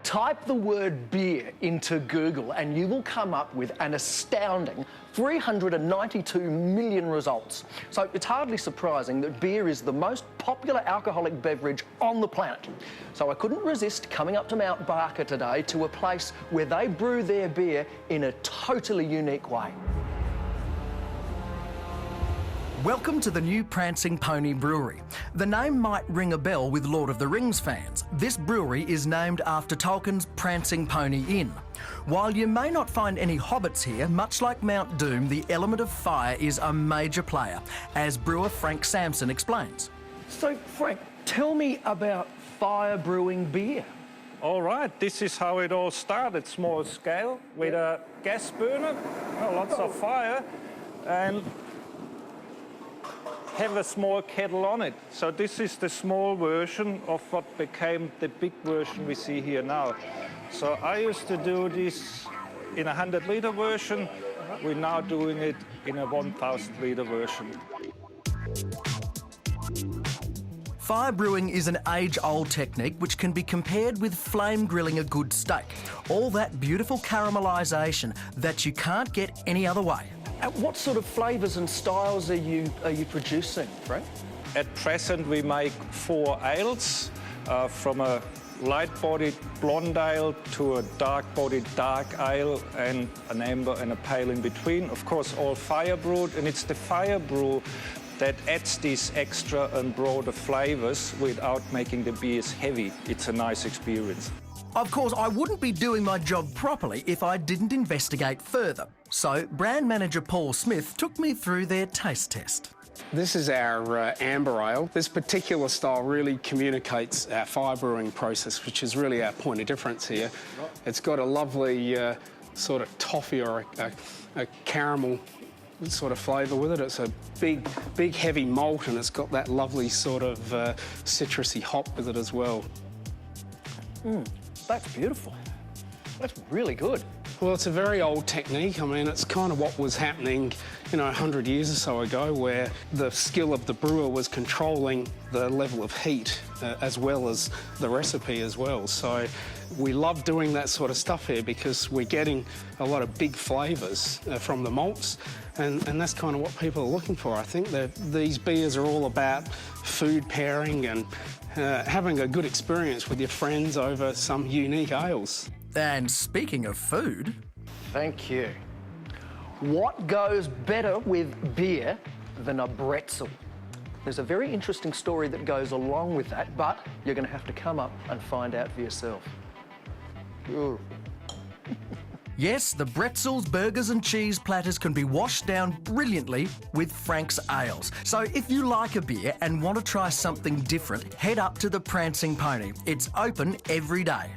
Type the word beer into Google and you will come up with an astounding 392 million results. So it's hardly surprising that beer is the most popular alcoholic beverage on the planet. So I couldn't resist coming up to Mount Barker today to a place where they brew their beer in a totally unique way. Welcome to the new Prancing Pony Brewery. The name might ring a bell with Lord of the Rings fans. This brewery is named after Tolkien's Prancing Pony Inn. While you may not find any hobbits here, much like Mount Doom, the element of fire is a major player, as brewer Frank Sampson explains. So, Frank, tell me about fire brewing beer. All right, this is how it all started, small scale, with a gas burner, lots of fire, and have a small kettle on it. So this is the small version of what became the big version we see here now. So I used to do this in a 100-liter version. We're now doing it in a 1,000-liter version. Fire brewing is an age-old technique which can be compared with flame grilling a good steak. All that beautiful caramelisation that you can't get any other way. What sort of flavours and styles are you producing, Frank? At present, we make 4 ales, from a light-bodied blonde ale to a dark-bodied dark ale and an amber and a pale in between. Of course, all fire brewed, and it's the fire brew that adds these extra and broader flavours without making the beers heavy. It's a nice experience. Of course, I wouldn't be doing my job properly if I didn't investigate further. So, brand manager Paul Smith took me through their taste test. This is our amber ale. This particular style really communicates our fire brewing process, which is really our point of difference here. It's got a lovely sort of toffee or a caramel sort of flavour with it. It's a big heavy malt, and it's got that lovely sort of citrusy hop with it as well. That's beautiful. That's really good. Well, it's a very old technique. I mean, it's kind of what was happening, 100 years or so ago, where the skill of the brewer was controlling the level of heat as well as the recipe as well. So we love doing that sort of stuff here because we're getting a lot of big flavours from the malts, and that's kind of what people are looking for. I think that these beers are all about food pairing and having a good experience with your friends over some unique ales. And speaking of food... Thank you. What goes better with beer than a bretzel? There's a very interesting story that goes along with that, but you're going to have to come up and find out for yourself. Yes, the bretzels, burgers and cheese platters can be washed down brilliantly with Frank's ales. So if you like a beer and want to try something different, head up to the Prancing Pony. It's open every day.